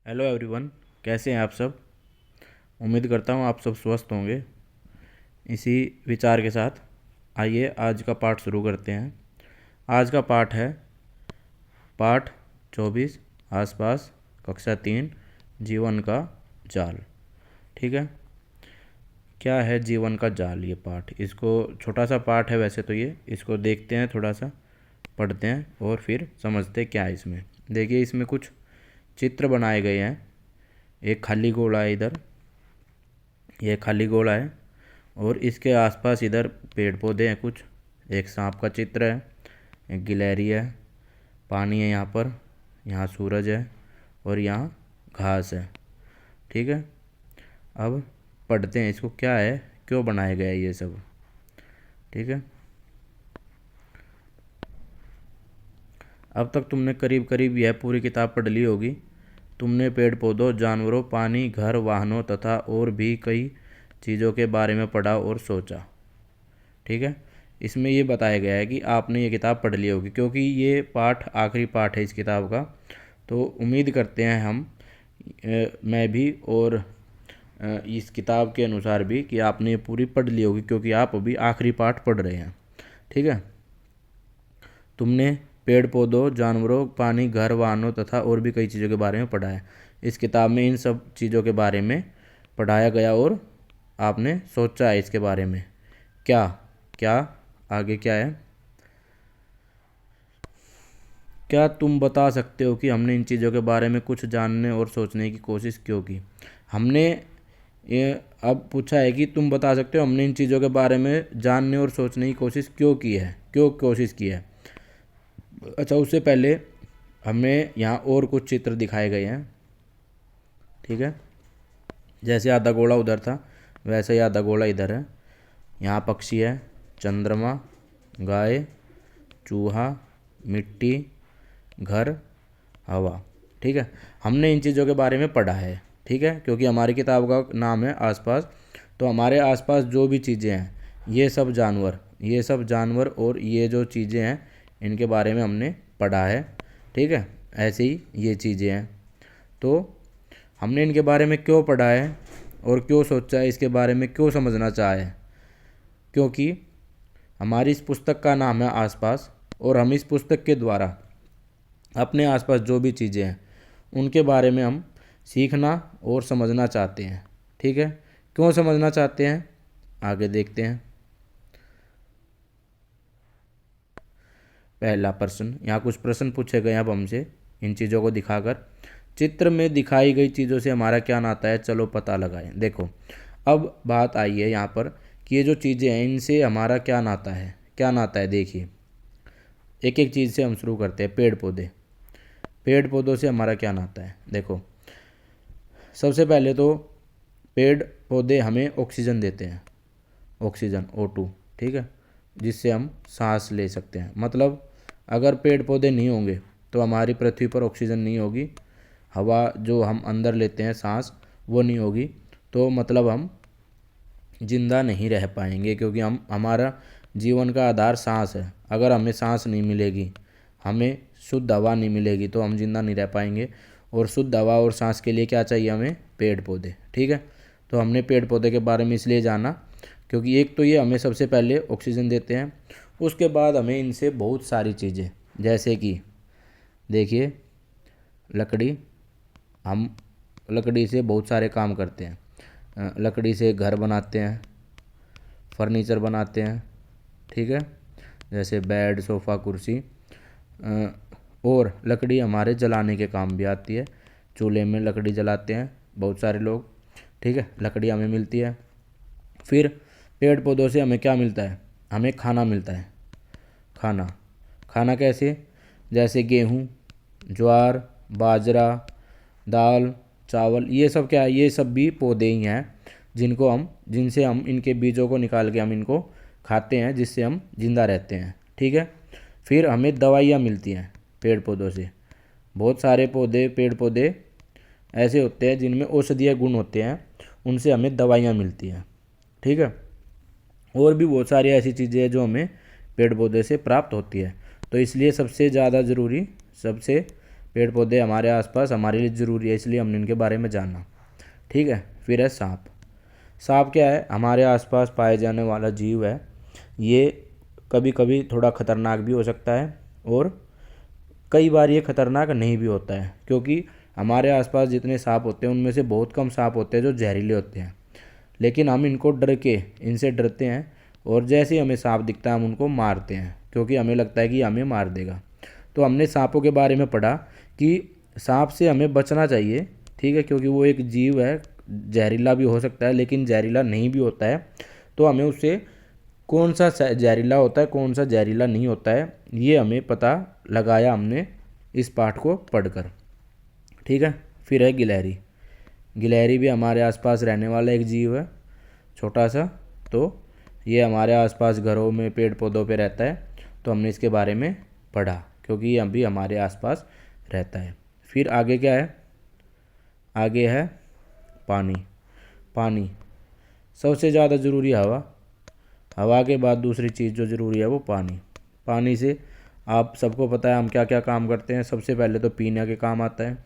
Hello everyone. कैसे हैं आप सब। उम्मीद करता हूँ आप सब स्वस्थ होंगे। इसी विचार के साथ आइए आज का पाठ शुरू करते हैं। आज का पाठ है पाठ 24 आसपास कक्षा 3 जीवन का जाल। ठीक है। क्या है जीवन का जाल ये पाठ। इसको छोटा सा पाठ है वैसे तो ये, इसको देखते हैं, थोड़ा सा पढ़ते हैं और फिर समझते हैं क्या है इसमें। देखिए इसमें कुछ चित्र बनाए गए हैं। एक खाली गोला है इधर, ये खाली गोला है और इसके आसपास इधर पेड़ पौधे हैं कुछ। एक सांप का चित्र है, एक गिलहरी है, पानी है यहाँ पर, यहाँ सूरज है और यहाँ घास है। ठीक है। अब पढ़ते हैं इसको, क्या है, क्यों बनाया गया है ये सब। ठीक है। अब तक तुमने करीब करीब यह पूरी किताब पढ़ ली होगी। तुमने पेड़ पौधों, जानवरों, पानी, घर, वाहनों तथा और भी कई चीज़ों के बारे में पढ़ा और सोचा। ठीक है। इसमें ये बताया गया है कि आपने ये किताब पढ़ ली होगी, क्योंकि ये पाठ आखिरी पाठ है इस किताब का। तो उम्मीद करते हैं हम, मैं भी और इस किताब के अनुसार भी, कि आपने ये पूरी पढ़ ली होगी, क्योंकि आप अभी आखिरी पाठ पढ़ रहे हैं। ठीक है। तुमने पेड़ पौधों, जानवरों, पानी, घर, वाहनों तथा और भी कई चीज़ों के बारे में पढ़ा है। इस किताब में इन सब चीज़ों के बारे में पढ़ाया गया और आपने सोचा है इसके बारे में। क्या क्या आगे क्या है। क्या तुम बता सकते हो कि हमने इन चीज़ों के बारे में कुछ जानने और सोचने की कोशिश क्यों की। हमने ये अब पूछा है कि तुम बता सकते हो हमने इन चीज़ों के बारे में जानने और सोचने की कोशिश क्यों की है, क्यों कोशिश की है। अच्छा, उससे पहले हमें यहाँ और कुछ चित्र दिखाए गए हैं। ठीक है। जैसे आधा गोला उधर था वैसे ही आधा गोला इधर है। यहाँ पक्षी है, चंद्रमा, गाय, चूहा, मिट्टी, घर, हवा। ठीक है। हमने इन चीज़ों के बारे में पढ़ा है। ठीक है, क्योंकि हमारी किताब का नाम है आसपास। तो हमारे आसपास जो भी चीज़ें हैं, ये सब जानवर और ये जो चीज़ें हैं, इनके बारे में हमने पढ़ा है। ठीक है। ऐसे ही ये चीज़ें हैं। तो हमने इनके बारे में क्यों पढ़ा है और क्यों सोचा है, इसके बारे में क्यों समझना चाहा है, क्योंकि हमारी इस पुस्तक का नाम है आसपास और हम इस पुस्तक के द्वारा अपने आसपास जो भी चीज़ें हैं उनके बारे में हम सीखना और समझना चाहते हैं। ठीक है। क्यों समझना चाहते हैं, आगे देखते हैं। पहला प्रश्न, यहाँ कुछ प्रश्न पूछे गए हैं अब हमसे इन चीज़ों को दिखाकर। चित्र में दिखाई गई चीज़ों से हमारा क्या नाता है, चलो पता लगाएं। देखो अब बात आई है यहाँ पर कि ये जो चीज़ें हैं इनसे हमारा क्या नाता है, क्या नाता है। देखिए एक एक चीज़ से हम शुरू करते हैं। पेड़ पौधे, पेड़ पौधों से हमारा क्या नाता है। देखो सबसे पहले तो पेड़ पौधे हमें ऑक्सीजन देते हैं, ऑक्सीजन O2। ठीक है, जिससे हम सांस ले सकते हैं। मतलब अगर पेड़ पौधे नहीं होंगे तो हमारी पृथ्वी पर ऑक्सीजन नहीं होगी, हवा जो हम अंदर लेते हैं सांस वो नहीं होगी। तो मतलब हम जिंदा नहीं रह पाएंगे, क्योंकि हमारा जीवन का आधार सांस है। अगर हमें सांस नहीं मिलेगी, हमें शुद्ध हवा नहीं मिलेगी, तो हम जिंदा नहीं रह पाएंगे। और शुद्ध हवा और सांस के लिए क्या चाहिए हमें, पेड़ पौधे। ठीक है। तो हमने पेड़ पौधे के बारे में इसलिए जाना क्योंकि एक तो ये हमें सबसे पहले ऑक्सीजन देते हैं, उसके बाद हमें इनसे बहुत सारी चीज़ें, जैसे कि देखिए लकड़ी, हम लकड़ी से बहुत सारे काम करते हैं। लकड़ी से घर बनाते हैं, फर्नीचर बनाते हैं। ठीक है, जैसे बेड, सोफ़ा, कुर्सी। और लकड़ी हमारे जलाने के काम भी आती है। चूल्हे में लकड़ी जलाते हैं बहुत सारे लोग। ठीक है, लकड़ी हमें मिलती है। फिर पेड़ पौधों से हमें क्या मिलता है, हमें खाना मिलता है। खाना, खाना कैसे, जैसे गेहूँ, ज्वार, बाजरा, दाल, चावल, ये सब क्या है, ये सब भी पौधे ही हैं जिनसे हम इनके बीजों को निकाल के हम इनको खाते हैं, जिससे हम जिंदा रहते हैं। ठीक है। फिर हमें दवाइयाँ मिलती हैं पेड़ पौधों से। बहुत सारे पेड़ पौधे ऐसे होते हैं जिनमें औषधीय गुण होते हैं, उनसे हमें दवाइयाँ मिलती हैं। ठीक है। और भी बहुत सारी ऐसी चीज़ें हैं जो हमें पेड़ पौधे से प्राप्त होती है। तो इसलिए सबसे ज़्यादा ज़रूरी, सबसे पेड़ पौधे हमारे आसपास हमारे लिए ज़रूरी है, इसलिए हमने इनके बारे में जाना। ठीक है। फिर है सांप। सांप क्या है? हमारे आसपास पाए जाने वाला जीव है। ये कभी कभी थोड़ा खतरनाक भी हो सकता है और कई बार ये खतरनाक नहीं भी होता है, क्योंकि हमारे आसपास जितने सांप होते हैं उनमें से बहुत कम सांप होते हैं जो जहरीले होते हैं। लेकिन हम इनको डर के इनसे डरते हैं और जैसे ही हमें सांप दिखता है हम उनको मारते हैं, क्योंकि हमें लगता है कि हमें मार देगा। तो हमने सांपों के बारे में पढ़ा कि सांप से हमें बचना चाहिए। ठीक है, क्योंकि वो एक जीव है, जहरीला भी हो सकता है लेकिन जहरीला नहीं भी होता है। तो हमें उससे कौन सा जहरीला होता है कौन सा जहरीला नहीं होता है ये हमें पता लगाया हमने इस पाठ को पढ़कर। ठीक है। फिर है गिलहरी। गिलहरी भी हमारे आसपास रहने वाला एक जीव है, छोटा सा। तो ये हमारे आसपास घरों में पेड़ पौधों पे रहता है, तो हमने इसके बारे में पढ़ा क्योंकि ये अभी हमारे आसपास रहता है। फिर आगे क्या है? आगे है पानी। पानी सबसे ज़्यादा ज़रूरी है हवा। हवा के बाद दूसरी चीज़ जो ज़रूरी है वो पानी। पानी से आप सबको पता है हम क्या क्या काम करते हैं। सबसे पहले तो पीने के काम आता है,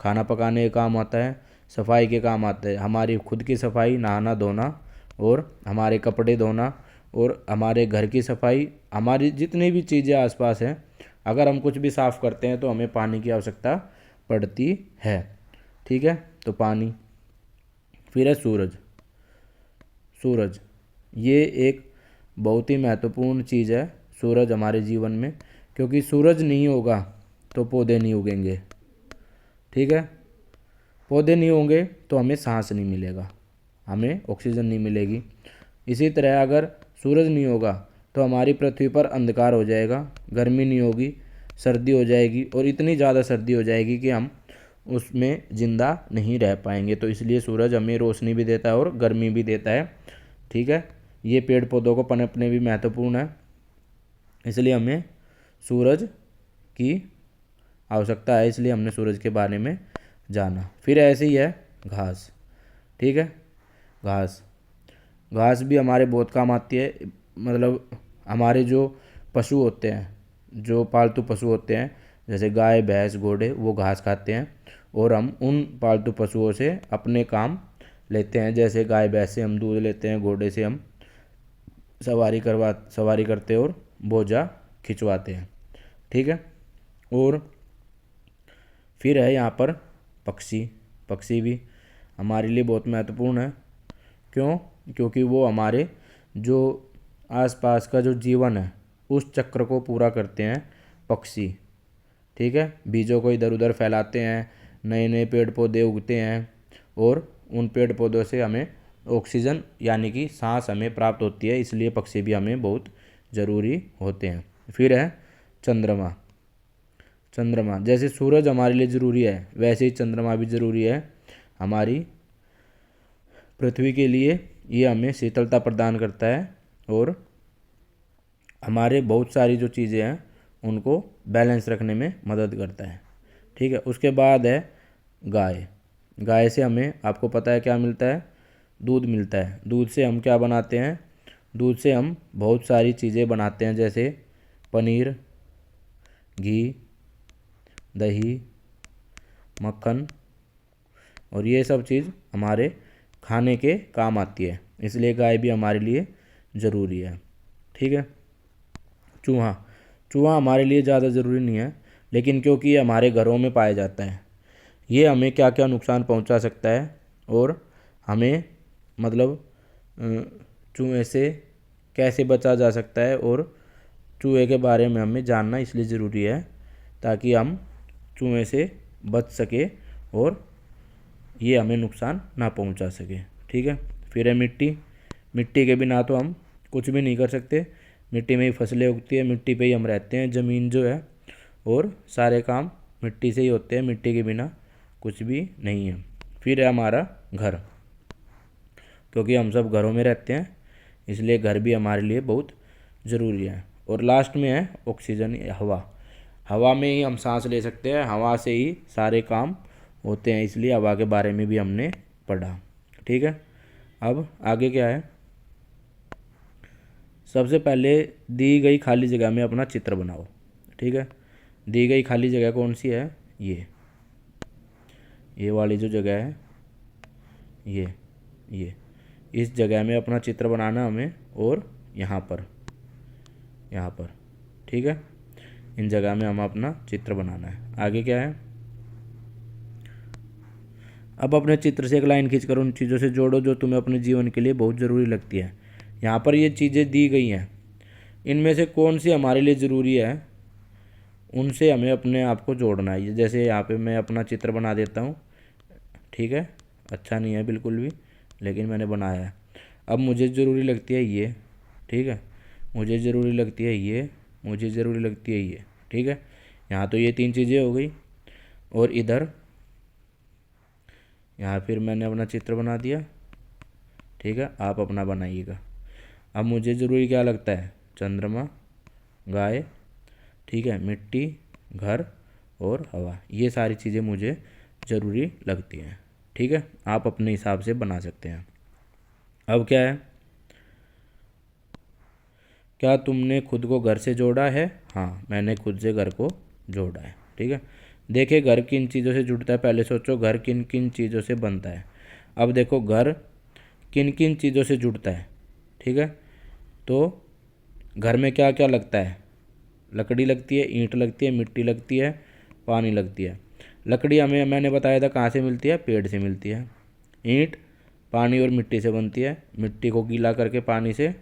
खाना पकाने के काम आता है, सफाई के काम आता है। हमारी खुद की सफाई, नहाना धोना और हमारे कपड़े धोना और हमारे घर की सफाई, हमारी जितनी भी चीज़ें आसपास हैं, अगर हम कुछ भी साफ़ करते हैं तो हमें पानी की आवश्यकता पड़ती है। ठीक है। तो पानी। फिर है सूरज। सूरज ये एक बहुत ही महत्वपूर्ण चीज़ है, सूरज हमारे जीवन में, क्योंकि सूरज नहीं होगा तो पौधे नहीं उगेंगे। ठीक है। पौधे नहीं होंगे तो हमें सांस नहीं मिलेगा, हमें ऑक्सीजन नहीं मिलेगी। इसी तरह अगर सूरज नहीं होगा तो हमारी पृथ्वी पर अंधकार हो जाएगा, गर्मी नहीं होगी, सर्दी हो जाएगी और इतनी ज़्यादा सर्दी हो जाएगी कि हम उसमें ज़िंदा नहीं रह पाएंगे। तो इसलिए सूरज हमें रोशनी भी देता है और गर्मी भी देता है। ठीक है। ये पेड़ पौधों को पनपने भी महत्वपूर्ण है, इसलिए हमें सूरज की आवश्यकता है, इसलिए हमने सूरज के बारे में जाना। फिर ऐसे ही है घास। ठीक है। घास। घास भी हमारे बहुत काम आती है। मतलब हमारे जो पशु होते हैं, जो पालतू पशु होते हैं, जैसे गाय भैंस घोड़े, वो घास खाते हैं और हम उन पालतू पशुओं से अपने काम लेते हैं। जैसे गाय भैंस से हम दूध लेते हैं, घोड़े से हम सवारी करते हैं और बोझा खिंचवाते हैं। ठीक है। और फिर है यहाँ पर पक्षी। पक्षी भी हमारे लिए बहुत महत्वपूर्ण है। क्यों? क्योंकि वो हमारे जो आसपास का जो जीवन है उस चक्र को पूरा करते हैं पक्षी। ठीक है। बीजों को इधर उधर फैलाते हैं, नए नए पेड़ पौधे उगते हैं और उन पेड़ पौधों से हमें ऑक्सीजन यानी कि सांस हमें प्राप्त होती है, इसलिए पक्षी भी हमें बहुत ज़रूरी होते हैं। फिर है चंद्रमा। चंद्रमा जैसे सूरज हमारे लिए ज़रूरी है वैसे ही चंद्रमा भी ज़रूरी है हमारी पृथ्वी के लिए। ये हमें शीतलता प्रदान करता है और हमारे बहुत सारी जो चीज़ें हैं उनको बैलेंस रखने में मदद करता है। ठीक है। उसके बाद है गाय। गाय से हमें, आपको पता है क्या मिलता है? दूध मिलता है। दूध से हम क्या बनाते हैं? दूध से हम बहुत सारी चीज़ें बनाते हैं, जैसे पनीर, घी, दही, मक्खन, और ये सब चीज़ हमारे खाने के काम आती है, इसलिए गाय भी हमारे लिए ज़रूरी है। ठीक है। चूहा। चूहा हमारे लिए ज़्यादा ज़रूरी नहीं है, लेकिन क्योंकि ये हमारे घरों में पाया जाता है, ये हमें क्या क्या नुकसान पहुंचा सकता है और हमें मतलब चूहे से कैसे बचा जा सकता है और चूहे के बारे में हमें जानना इसलिए ज़रूरी है ताकि हम चूहे से बच सके और ये हमें नुकसान ना पहुंचा सके। ठीक है। फिर है मिट्टी। मिट्टी के बिना तो हम कुछ भी नहीं कर सकते। मिट्टी में ही फसलें उगती है, मिट्टी पे ही हम रहते हैं। ज़मीन जो है और सारे काम मिट्टी से ही होते हैं, मिट्टी के बिना कुछ भी नहीं है। फिर है हमारा घर। क्योंकि हम सब घरों में रहते हैं इसलिए घर भी हमारे लिए बहुत ज़रूरी है। और लास्ट में है ऑक्सीजन, हवा। हवा में ही हम सांस ले सकते हैं, हवा से ही सारे काम होते हैं, इसलिए हवा के बारे में भी हमने पढ़ा। ठीक है। अब आगे क्या है? सबसे पहले दी गई खाली जगह में अपना चित्र बनाओ। ठीक है। दी गई खाली जगह कौन सी है? ये वाली जो जगह है, ये इस जगह में अपना चित्र बनाना हमें, और यहाँ पर ठीक है, इन जगह में हम अपना चित्र बनाना है। आगे क्या है, अब अपने चित्र से एक लाइन खींचकर उन चीज़ों से जोड़ो जो तुम्हें अपने जीवन के लिए बहुत ज़रूरी लगती है। यहाँ पर ये चीज़ें दी गई हैं, इनमें से कौन सी हमारे लिए ज़रूरी है, उनसे हमें अपने आप को जोड़ना है। जैसे यहाँ पे मैं अपना चित्र बना देता हूँ, ठीक है, अच्छा नहीं है बिल्कुल भी, लेकिन मैंने बनाया है। अब मुझे ज़रूरी लगती है ये, ठीक है, मुझे ज़रूरी लगती है ये, मुझे ज़रूरी लगती है ये, ठीक है। यहाँ तो ये 3 चीज़ें हो गई, और इधर यहाँ फिर मैंने अपना चित्र बना दिया, ठीक है, आप अपना बनाइएगा। अब मुझे ज़रूरी क्या लगता है, चंद्रमा, गाय, ठीक है, मिट्टी, घर और हवा, ये सारी चीज़ें मुझे ज़रूरी लगती हैं, ठीक है। आप अपने हिसाब से बना सकते हैं। अब क्या है, क्या तुमने खुद को घर से जोड़ा है? हाँ, मैंने खुद से घर को जोड़ा है, ठीक है। देखिए घर किन चीज़ों से जुड़ता है, पहले सोचो घर किन किन चीज़ों से बनता है। अब देखो घर किन किन चीज़ों से जुड़ता है, ठीक है। तो घर में क्या क्या लगता है, लकड़ी लगती है, ईंट लगती है, मिट्टी लगती है, पानी लगती है। लकड़ी हमें मैंने बताया था कहाँ से मिलती है, पेड़ से मिलती है। ईंट पानी और मिट्टी से बनती है, मिट्टी को गीला करके पानी से,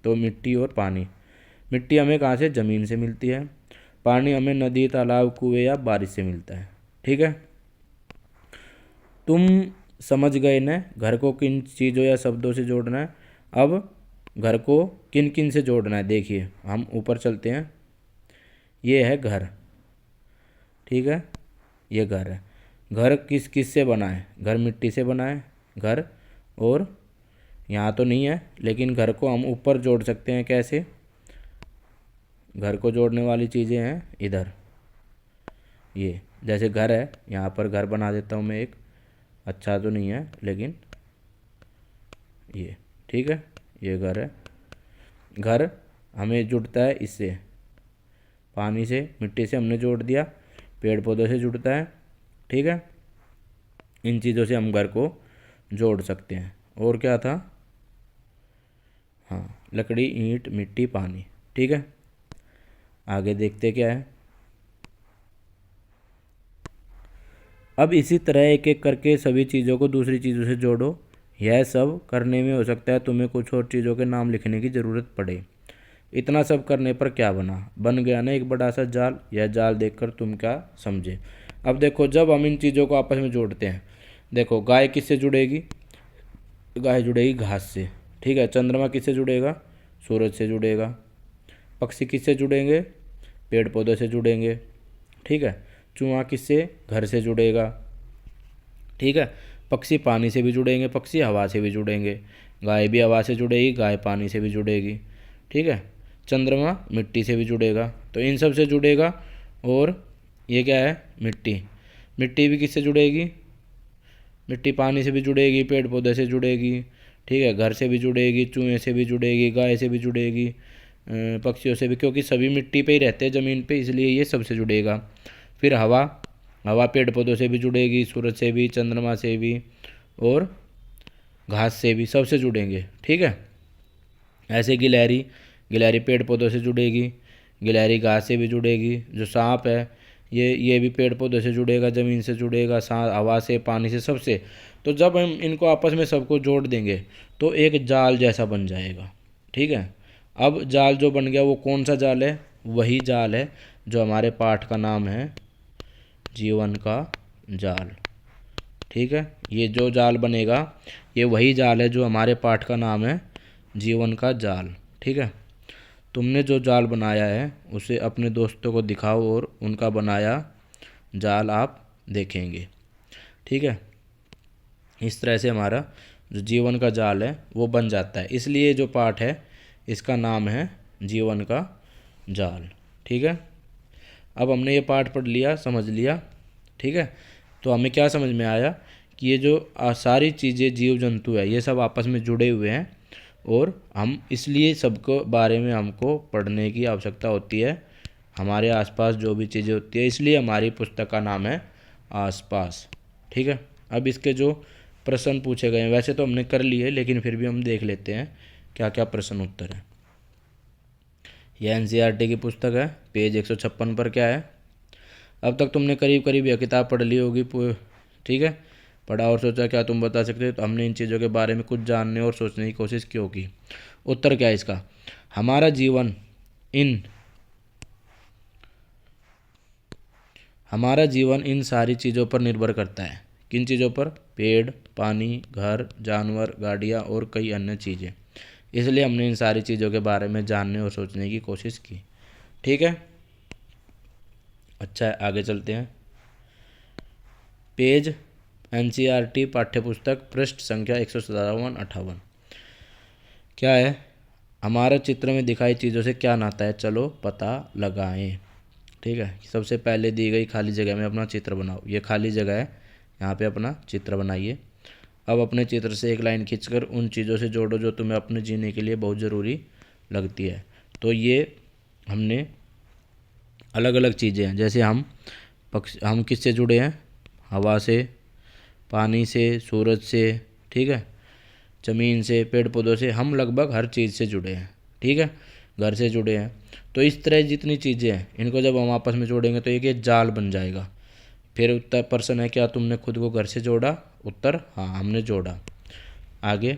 तो मिट्टी और पानी। मिट्टी हमें कहाँ से, ज़मीन से मिलती है। पानी हमें नदी, तालाब, कुएं या बारिश से मिलता है, ठीक है। तुम समझ गए ना घर को किन चीज़ों या शब्दों से जोड़ना है। अब घर को किन किन से जोड़ना है, देखिए हम ऊपर चलते हैं। ये है घर, ठीक है, ये घर है। घर किस किस से बना है, घर मिट्टी से बना है घर, और यहाँ तो नहीं है, लेकिन घर को हम ऊपर जोड़ सकते हैं। कैसे, घर को जोड़ने वाली चीज़ें हैं इधर, ये जैसे घर है, यहाँ पर घर बना देता हूँ मैं एक, अच्छा तो नहीं है लेकिन ये, ठीक है, ये घर है। घर हमें जुड़ता है इससे, पानी से, मिट्टी से हमने जोड़ दिया, पेड़ पौधों से जुड़ता है, ठीक है। इन चीज़ों से हम घर को जोड़ सकते हैं। और क्या था, हाँ, लकड़ी, ईंट, मिट्टी, पानी, ठीक है। आगे देखते क्या है। अब इसी तरह एक एक करके सभी चीज़ों को दूसरी चीज़ों से जोड़ो। यह सब करने में हो सकता है तुम्हें कुछ और चीज़ों के नाम लिखने की ज़रूरत पड़े। इतना सब करने पर क्या बन गया ना एक बड़ा सा जाल। यह जाल देखकर तुम क्या समझे। अब देखो जब हम इन चीज़ों को आपस में जोड़ते हैं, देखो गाय किससे जुड़ेगी, गाय जुड़ेगी घास से, ठीक है। चंद्रमा किससे जुड़ेगा, सूरज से जुड़ेगा। पक्षी किससे जुड़ेंगे, पेड़ पौधों से जुड़ेंगे, ठीक है। चूहा किससे, घर से जुड़ेगा, ठीक है। पक्षी पानी से भी जुड़ेंगे, पक्षी हवा से भी जुड़ेंगे। गाय भी हवा से जुड़ेगी, गाय पानी से भी जुड़ेगी, ठीक है। चंद्रमा मिट्टी से भी जुड़ेगा, तो इन सब से जुड़ेगा। और ये क्या है, मिट्टी, मिट्टी भी किससे जुड़ेगी, मिट्टी पानी से भी जुड़ेगी, पेड़ पौधे से जुड़ेगी, ठीक है। घर से भी जुड़ेगी, चूहे से भी जुड़ेगी, गाय से भी जुड़ेगी, पक्षियों से भी, क्योंकि सभी मिट्टी पे ही रहते हैं, ज़मीन पे, इसलिए ये सबसे जुड़ेगा। फिर हवा, हवा पेड़ पौधों से भी जुड़ेगी, सूरज से भी, चंद्रमा से भी, और घास से भी, सबसे जुड़ेंगे, ठीक है। ऐसे गिलहरी, गिलहरी पेड़ पौधों से जुड़ेगी, गिलहरी घास से भी जुड़ेगी। जो सांप है ये भी पेड़ पौधों से जुड़ेगा, ज़मीन से जुड़ेगा, सांप हवा से, पानी से, सबसे। तो जब हम इनको आपस में सबको जोड़ देंगे तो एक जाल जैसा बन जाएगा, ठीक है। अब जाल जो बन गया वो कौन सा जाल है, वही जाल है जो हमारे पाठ का नाम है, जीवन का जाल, ठीक है। ये जो जाल बनेगा ये वही जाल है जो हमारे पाठ का नाम है, जीवन का जाल, ठीक है। तुमने जो जाल बनाया है उसे अपने दोस्तों को दिखाओ और उनका बनाया जाल आप देखेंगे, ठीक है। इस तरह से हमारा जो जीवन का जाल है वो बन जाता है। इसलिए जो पाठ है इसका नाम है जीवन का जाल, ठीक है। अब हमने ये पाठ पढ़ लिया, समझ लिया, ठीक है। तो हमें क्या समझ में आया कि ये जो सारी चीज़ें, जीव जंतु है, ये सब आपस में जुड़े हुए हैं, और हम इसलिए सबको बारे में हमको पढ़ने की आवश्यकता होती है। हमारे आसपास जो भी चीज़ें होती है, इसलिए हमारी पुस्तक का नाम है आसपास। ठीक है, अब इसके जो प्रश्न पूछे गए हैं वैसे तो हमने कर लिए, लेकिन फिर भी हम देख लेते हैं क्या क्या प्रश्न उत्तर है। यह एनसीईआरटी की पुस्तक है, पेज 156 पर क्या है। अब तक तुमने करीब करीब यह किताब पढ़ ली होगी। ठीक है, पढ़ा और सोचा क्या तुम बता सकते हो। तो हमने इन चीज़ों के बारे में कुछ जानने और सोचने की कोशिश क्यों की। उत्तर क्या है इसका, हमारा जीवन इन सारी चीज़ों पर निर्भर करता है। किन चीज़ों पर, पेड़, पानी, घर, जानवर, गाड़ियाँ और कई अन्य चीज़ें। इसलिए हमने इन सारी चीज़ों के बारे में जानने और सोचने की कोशिश की। ठीक है, अच्छा है, आगे चलते हैं। पेज एनसीईआरटी पाठ्यपुस्तक पृष्ठ संख्या 157-58 क्या है, हमारा चित्र में दिखाई चीज़ों से क्या नाता है, चलो पता लगाएं। ठीक है, सबसे पहले दी गई खाली जगह में अपना चित्र बनाओ। ये खाली जगह है, यहाँ पे अपना चित्र बनाइए। अब अपने चित्र से एक लाइन खींचकर उन चीज़ों से जोड़ो जो तुम्हें अपने जीने के लिए बहुत ज़रूरी लगती है। तो ये हमने अलग अलग चीज़ें हैं, जैसे हम किससे जुड़े हैं, हवा से, पानी से, सूरज से, ठीक है, ज़मीन से, पेड़ पौधों से, हम लगभग हर चीज़ से जुड़े हैं। ठीक है, घर से जुड़े हैं। तो इस तरह जितनी चीज़ें हैं इनको जब हम आपस में जोड़ेंगे तो एक जाल बन जाएगा। फिर उत्तर प्रश्न है, क्या तुमने खुद को घर से जोड़ा। उत्तर हाँ, हमने जोड़ा। आगे,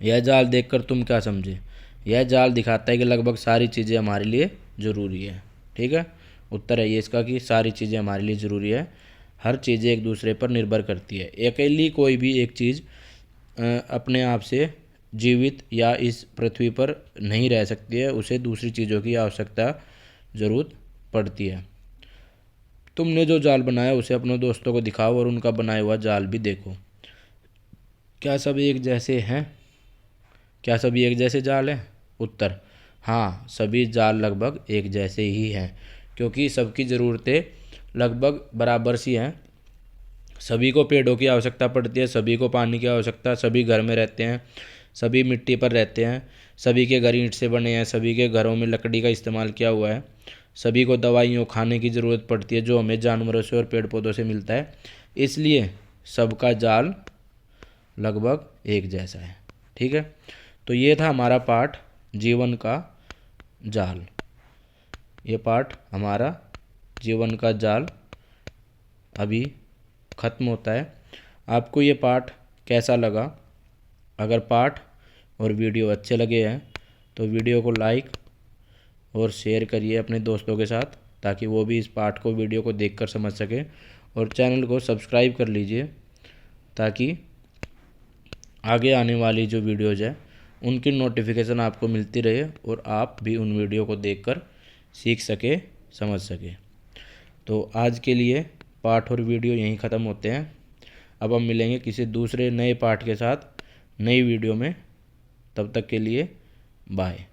यह जाल देखकर तुम क्या समझे। यह जाल दिखाता है कि लगभग सारी चीज़ें हमारे लिए ज़रूरी है। ठीक है, उत्तर है ये इसका कि सारी चीज़ें हमारे लिए ज़रूरी है। हर चीज़ें एक दूसरे पर निर्भर करती है। अकेली कोई भी एक चीज़ अपने आप से जीवित या इस पृथ्वी पर नहीं रह सकती है, उसे दूसरी चीज़ों की आवश्यकता ज़रूरत पड़ती है। तुमने जो जाल बनाया उसे अपने दोस्तों को दिखाओ और उनका बनाया हुआ जाल भी देखो। क्या सब एक जैसे हैं, क्या सभी एक जैसे जाल हैं। उत्तर हाँ, सभी जाल लगभग एक जैसे ही हैं, क्योंकि सबकी ज़रूरतें लगभग बराबर सी हैं। सभी को पेड़ों की आवश्यकता पड़ती है, सभी को पानी की आवश्यकता, सभी घर में रहते हैं, सभी मिट्टी पर रहते हैं, सभी के घर ईंट से बने हैं, सभी के घरों में लकड़ी का इस्तेमाल किया हुआ है, सभी को दवाइयों खाने की ज़रूरत पड़ती है जो हमें जानवरों से और पेड़ पौधों से मिलता है। इसलिए सबका जाल लगभग एक जैसा है। ठीक है, तो ये था हमारा पाठ जीवन का जाल। ये पाठ हमारा जीवन का जाल अभी ख़त्म होता है। आपको ये पाठ कैसा लगा। अगर पाठ और वीडियो अच्छे लगे हैं तो वीडियो को लाइक और शेयर करिए अपने दोस्तों के साथ, ताकि वो भी इस पाठ को, वीडियो को देखकर समझ सके। और चैनल को सब्सक्राइब कर लीजिए ताकि आगे आने वाली जो वीडियोज़ है उनकी नोटिफिकेशन आपको मिलती रहे और आप भी उन वीडियो को देखकर सीख सके, समझ सके। तो आज के लिए पाठ और वीडियो यहीं ख़त्म होते हैं। अब हम मिलेंगे किसी दूसरे नए पाठ के साथ नई वीडियो में। तब तक के लिए बाय।